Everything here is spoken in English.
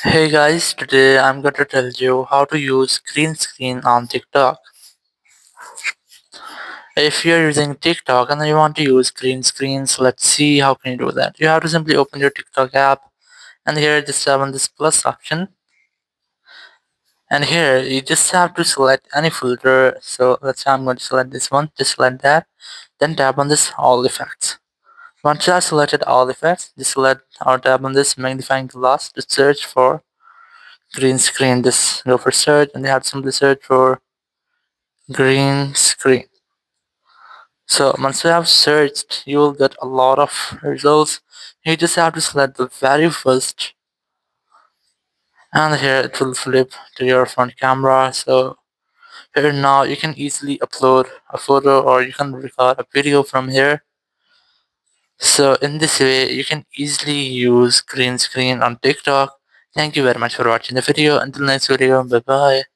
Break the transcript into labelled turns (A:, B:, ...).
A: Hey guys, today I'm going to tell you how to use green screen on TikTok. If you're using TikTok and you want to use green screens, let's see how can you do that. You have to simply open your TikTok app and here just have on this plus option, and here you just have to select any filter. So let's say I'm going to select this one, just select that, then tap on this all effects. Once you have selected all effects, just select or tap on this magnifying glass to search for green screen. Just go for search and you have to simply search for green screen. So once you have searched, you will get a lot of results. You just have to select the very first, and here it will flip to your front camera. So here now you can easily upload a photo or you can record a video from here. So in this way, you can easily use green screen on TikTok. Thank you very much for watching the video. Until next video, bye bye.